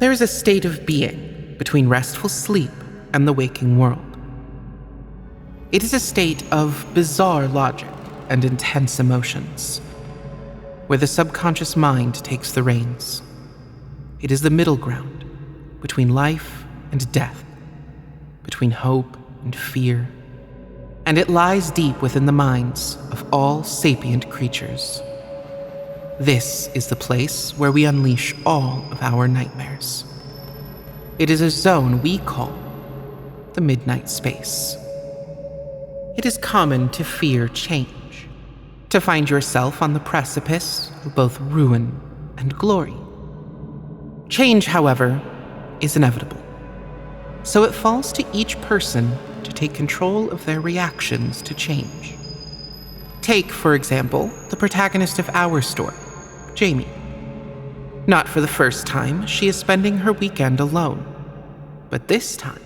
There is a state of being between restful sleep and the waking world. It is a state of bizarre logic and intense emotions, where the subconscious mind takes the reins. It is the middle ground between life and death, between hope and fear, and it lies deep within the minds of all sapient creatures. This is the place where we unleash all of our nightmares. It is a zone we call the midnight space. It is common to fear change, to find yourself on the precipice of both ruin and glory. Change, however, is inevitable, so it falls to each person to take control of their reactions to change. Take, for example, the protagonist of our story, Jamie. Not for the first time, she is spending her weekend alone. But this time,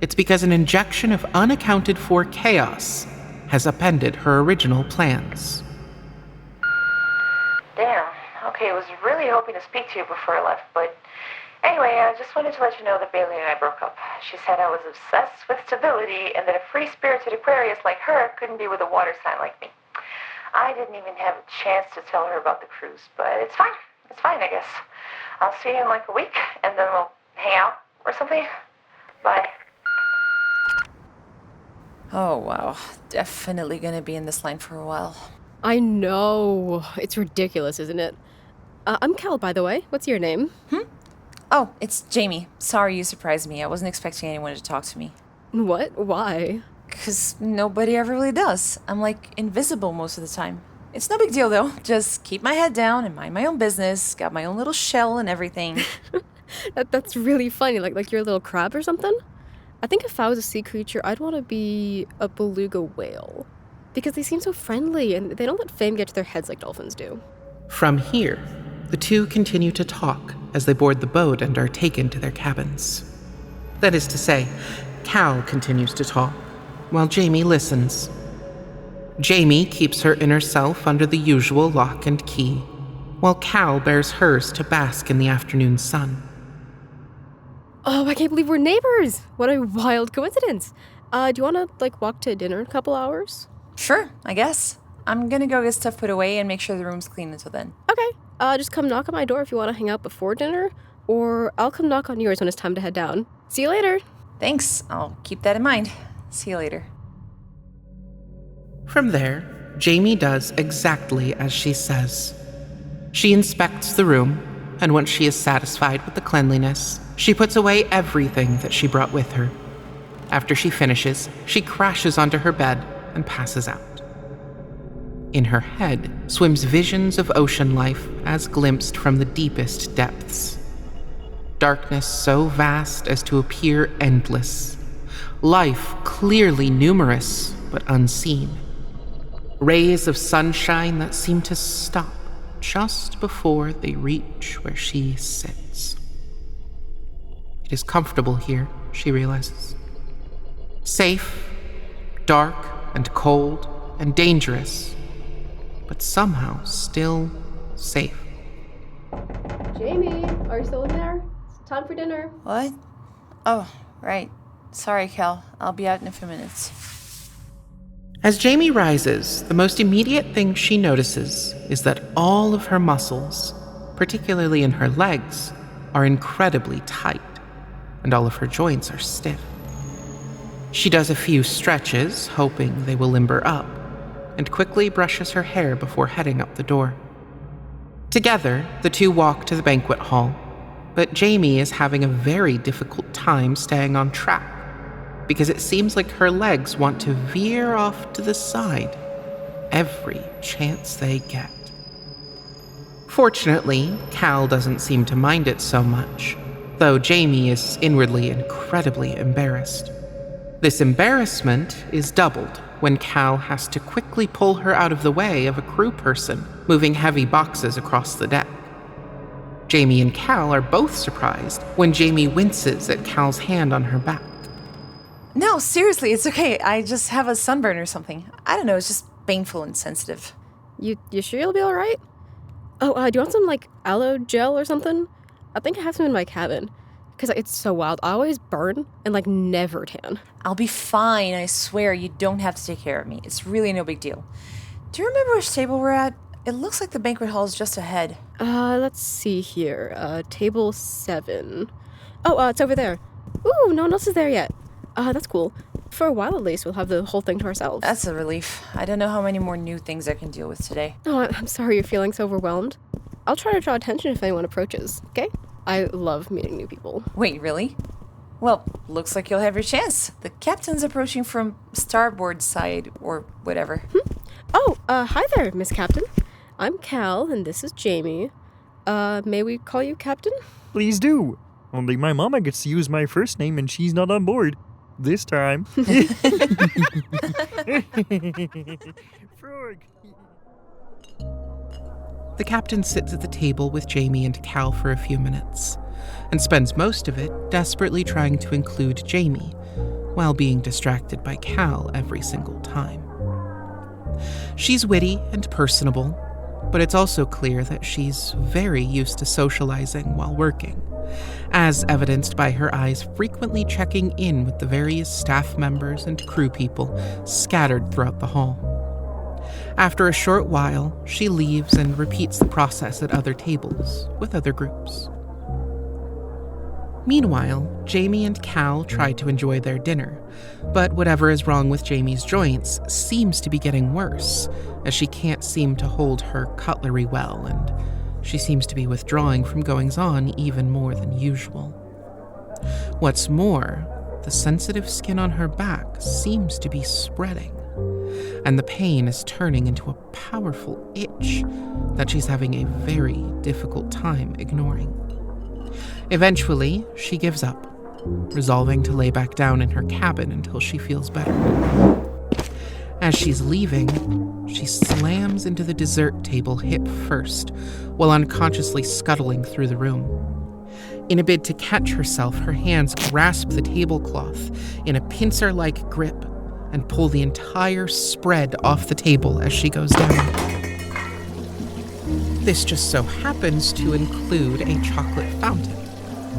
it's because an injection of unaccounted-for chaos has upended her original plans. Damn. Okay, I was really hoping to speak to you before I left, but anyway, I just wanted to let you know that Bailey and I broke up. She said I was obsessed with stability and that a free-spirited Aquarius like her couldn't be with a water sign like me. I didn't even have a chance to tell her about the cruise, but it's fine. It's fine, I guess. I'll see you in like a week, and then we'll hang out or something. Bye. Oh, wow. Definitely gonna be in this line for a while. I know. It's ridiculous, isn't it? I'm Cal, by the way. What's your name? Oh, it's Jamie. Sorry you surprised me. I wasn't expecting anyone to talk to me. What? Why? 'Cause nobody ever really does. I'm like invisible most of the time. It's no big deal though. Just keep my head down and mind my own business. Got my own little shell and everything. That's really funny. Like you're a little crab or something? I think if I was a sea creature, I'd want to be a beluga whale. Because they seem so friendly and they don't let fame get to their heads like dolphins do. From here, the two continue to talk as they board the boat and are taken to their cabins. That is to say, Cal continues to talk, while Jamie listens. Jamie keeps her inner self under the usual lock and key, while Cal bears hers to bask in the afternoon sun. Oh, I can't believe we're neighbors! What a wild coincidence! Do you want to, walk to dinner in a couple hours? Sure, I guess. I'm gonna go get stuff put away and make sure the room's clean until then. Okay, just come knock on my door if you want to hang out before dinner, or I'll come knock on yours when it's time to head down. See you later! Thanks, I'll keep that in mind. See you later. From there, Jamie does exactly as she says. She inspects the room, and once she is satisfied with the cleanliness, she puts away everything that she brought with her. After she finishes, she crashes onto her bed and passes out. In her head swims visions of ocean life as glimpsed from the deepest depths. Darkness so vast as to appear endless. Life clearly numerous but unseen. Rays of sunshine that seem to stop just before they reach where she sits. It is comfortable here, she realizes. Safe, dark and cold and dangerous, but somehow still safe. Jamie, are you still in there? It's time for dinner. What? Oh, right. Sorry, Cal. I'll be out in a few minutes. As Jamie rises, the most immediate thing she notices is that all of her muscles, particularly in her legs, are incredibly tight, and all of her joints are stiff. She does a few stretches, hoping they will limber up, and quickly brushes her hair before heading up the door. Together, the two walk to the banquet hall, but Jamie is having a very difficult time staying on track, because it seems like her legs want to veer off to the side every chance they get. Fortunately, Cal doesn't seem to mind it so much, though Jamie is inwardly incredibly embarrassed. This embarrassment is doubled when Cal has to quickly pull her out of the way of a crew person moving heavy boxes across the deck. Jamie and Cal are both surprised when Jamie winces at Cal's hand on her back. No, seriously, it's okay. I just have a sunburn or something. I don't know, it's just painful and sensitive. You sure you'll be alright? Oh, do you want some, aloe gel or something? I think I have some in my cabin. Because it's so wild. I always burn and, like, never tan. I'll be fine, I swear. You don't have to take care of me. It's really no big deal. Do you remember which table we're at? It looks like the banquet hall is just ahead. Let's see here. Table 7. Oh, it's over there. Ooh, no one else is there yet. That's cool. For a while, at least, we'll have the whole thing to ourselves. That's a relief. I don't know how many more new things I can deal with today. Oh, I'm sorry you're feeling so overwhelmed. I'll try to draw attention if anyone approaches, okay? I love meeting new people. Wait, really? Well, looks like you'll have your chance. The captain's approaching from starboard side, or whatever. Oh, hi there, Miss Captain. I'm Cal, and this is Jamie. May we call you Captain? Please do. Only my mama gets to use my first name and she's not on board. This time. Frog. The captain sits at the table with Jamie and Cal for a few minutes, and spends most of it desperately trying to include Jamie, while being distracted by Cal every single time. She's witty and personable, but it's also clear that she's very used to socializing while working, as evidenced by her eyes frequently checking in with the various staff members and crew people scattered throughout the hall. After a short while, she leaves and repeats the process at other tables with other groups. Meanwhile, Jamie and Cal try to enjoy their dinner, but whatever is wrong with Jamie's joints seems to be getting worse, as she can't seem to hold her cutlery well, and she seems to be withdrawing from goings-on even more than usual. What's more, the sensitive skin on her back seems to be spreading, and the pain is turning into a powerful itch that she's having a very difficult time ignoring. Eventually, she gives up, resolving to lay back down in her cabin until she feels better. As she's leaving, she slams into the dessert table hip first, while unconsciously scuttling through the room. In a bid to catch herself, her hands grasp the tablecloth in a pincer-like grip and pull the entire spread off the table as she goes down. This just so happens to include a chocolate fountain,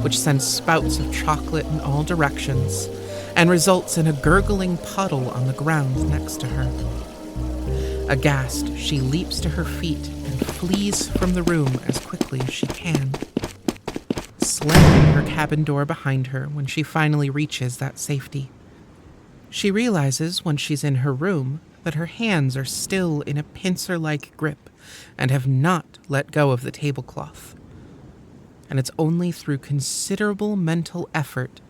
which sends spouts of chocolate in all directions and results in a gurgling puddle on the ground next to her. Aghast, she leaps to her feet and flees from the room as quickly as she can, slamming her cabin door behind her when she finally reaches that safety. She realizes when she's in her room that her hands are still in a pincer-like grip and have not let go of the tablecloth. And it's only through considerable mental effort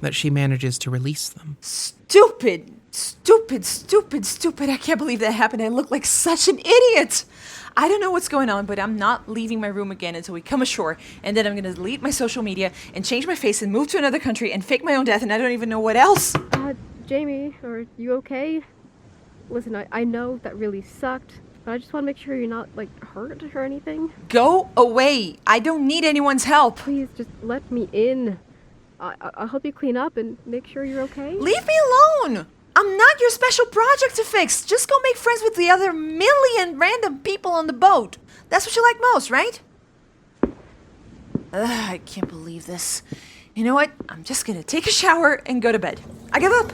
that she manages to release them. Stupid! Stupid, stupid, stupid. I can't believe that happened. I look like such an idiot. I don't know what's going on, but I'm not leaving my room again until we come ashore, and then I'm going to delete my social media and change my face and move to another country and fake my own death, and I don't even know what else. Jamie, are you okay? Listen, I know that really sucked, but I just want to make sure you're not, hurt or anything. Go away. I don't need anyone's help. Please, just let me in. I'll help you clean up and make sure you're okay. Leave me alone. I'm not your special project to fix. Just go make friends with the other million random people on the boat. That's what you like most, right? I can't believe this. You know what? I'm just gonna take a shower and go to bed. I give up.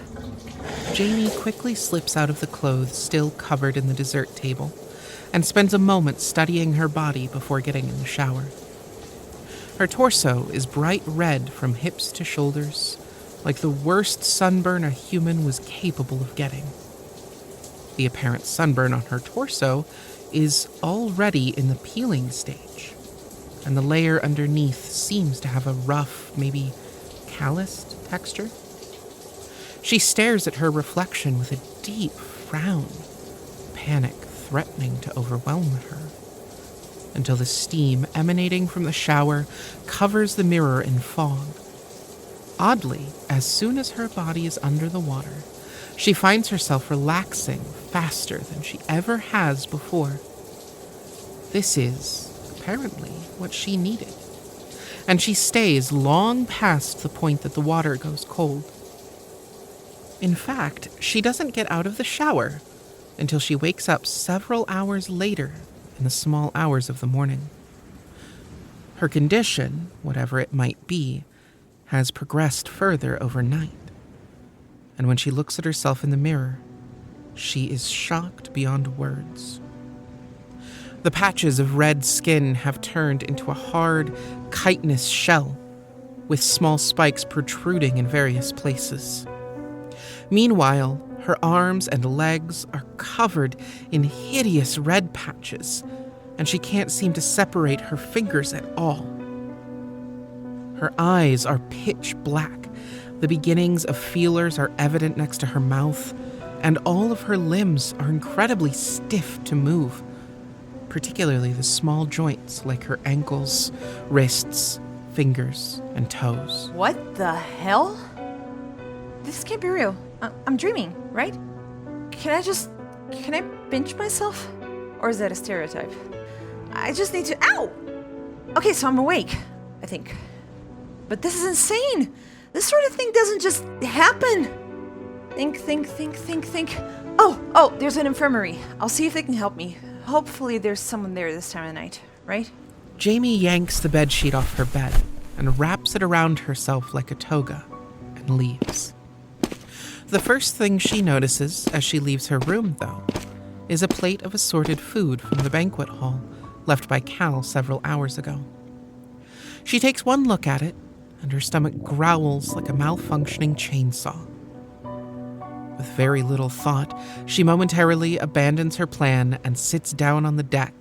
Jamie quickly slips out of the clothes still covered in the dessert table and spends a moment studying her body before getting in the shower. Her torso is bright red from hips to shoulders, like the worst sunburn a human was capable of getting. The apparent sunburn on her torso is already in the peeling stage, and the layer underneath seems to have a rough, maybe calloused texture. She stares at her reflection with a deep frown, panic threatening to overwhelm her, until the steam emanating from the shower covers the mirror in fog. Oddly, as soon as her body is under the water, she finds herself relaxing faster than she ever has before. This is, apparently, what she needed, and she stays long past the point that the water goes cold. In fact, she doesn't get out of the shower until she wakes up several hours later in the small hours of the morning. Her condition, whatever it might be, has progressed further overnight. And when she looks at herself in the mirror, she is shocked beyond words. The patches of red skin have turned into a hard, chitinous shell, with small spikes protruding in various places. Meanwhile, her arms and legs are covered in hideous red patches, and she can't seem to separate her fingers at all. Her eyes are pitch black, the beginnings of feelers are evident next to her mouth, and all of her limbs are incredibly stiff to move, particularly the small joints like her ankles, wrists, fingers, and toes. What the hell? This can't be real. I'm dreaming, right? Can I pinch myself? Or is that a stereotype? I just need to, ow! Okay, so I'm awake, I think. But this is insane! This sort of thing doesn't just happen! Think. Oh, there's an infirmary. I'll see if they can help me. Hopefully there's someone there this time of night, right? Jamie yanks the bedsheet off her bed and wraps it around herself like a toga and leaves. The first thing she notices as she leaves her room, though, is a plate of assorted food from the banquet hall left by Cal several hours ago. She takes one look at it, and her stomach growls like a malfunctioning chainsaw. With very little thought, she momentarily abandons her plan and sits down on the deck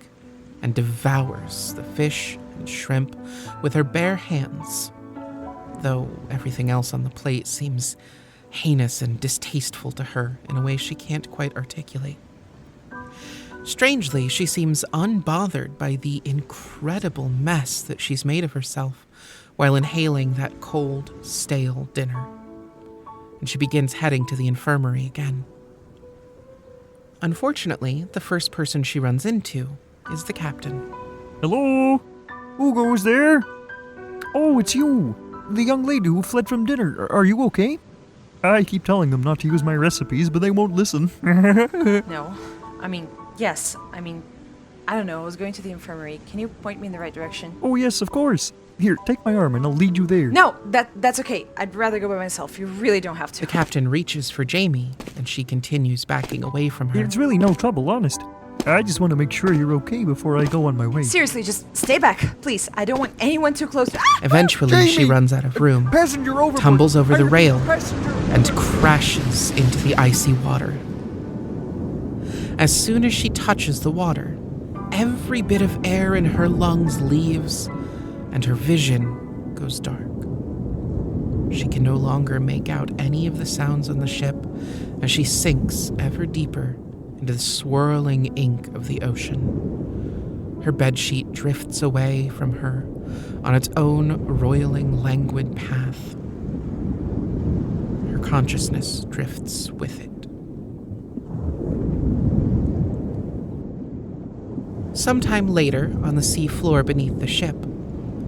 and devours the fish and shrimp with her bare hands, though everything else on the plate seems heinous and distasteful to her in a way she can't quite articulate. Strangely, she seems unbothered by the incredible mess that she's made of herself while inhaling that cold, stale dinner. And she begins heading to the infirmary again. Unfortunately, the first person she runs into is the captain. Hello? Who goes there? Oh, it's you. The young lady who fled from dinner. Are you okay? I keep telling them not to use my recipes, but they won't listen. No. Yes. I don't know. I was going to the infirmary. Can you point me in the right direction? Oh, yes, of course. Here, take my arm and I'll lead you there. No, that's okay. I'd rather go by myself. You really don't have to. The captain reaches for Jamie, and she continues backing away from her. It's really no trouble, honest. I just want to make sure you're okay before I go on my way. Seriously, just stay back, please. I don't want anyone too close. Eventually, Jamie! She runs out of room, Passenger overboard. tumbles over the rail, Passenger. and crashes into the icy water. As soon as she touches the water, every bit of air in her lungs leaves, and her vision goes dark. She can no longer make out any of the sounds on the ship as she sinks ever deeper into the swirling ink of the ocean. Her bedsheet drifts away from her on its own roiling, languid path. Her consciousness drifts with it. Sometime later, on the sea floor beneath the ship,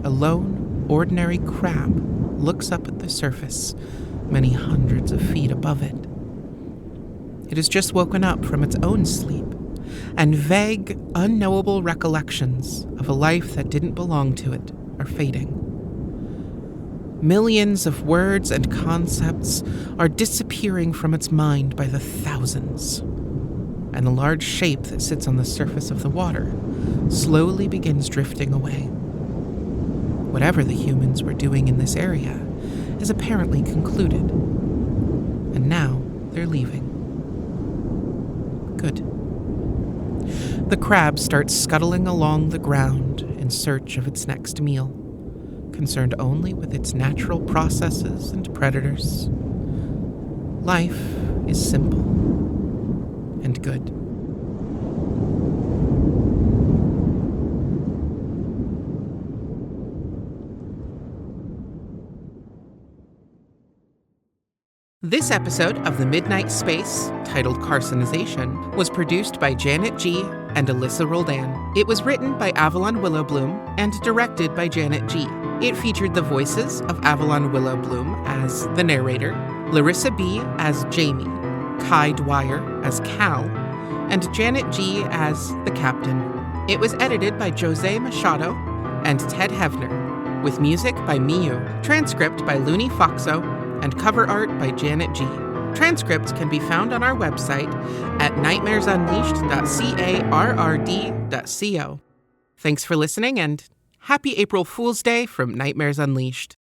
a lone, ordinary crab looks up at the surface, many hundreds of feet above it. It has just woken up from its own sleep, and vague, unknowable recollections of a life that didn't belong to it are fading. Millions of words and concepts are disappearing from its mind by the thousands, and the large shape that sits on the surface of the water slowly begins drifting away. Whatever the humans were doing in this area is apparently concluded, and now they're leaving. Good. The crab starts scuttling along the ground in search of its next meal, concerned only with its natural processes and predators. Life is simple and good. This episode of The Midnight Space, titled Carcinization, was produced by Janet G. and Alyssa Roldan. It was written by Avalon Willowbloom and directed by Janet G. It featured the voices of Avalon Willowbloom as the narrator, Larissa B. as Jamie, Kai Dwyer as Cal, and Janet G. as the captain. It was edited by Jose Machado, and Ted Hevner, with music by Miyu, transcript by Luni Foxo, and cover art by Janet G. Transcripts can be found on our website at nightmaresunleashed.carrd.co. Thanks for listening, and happy April Fool's Day from Nightmares Unleashed.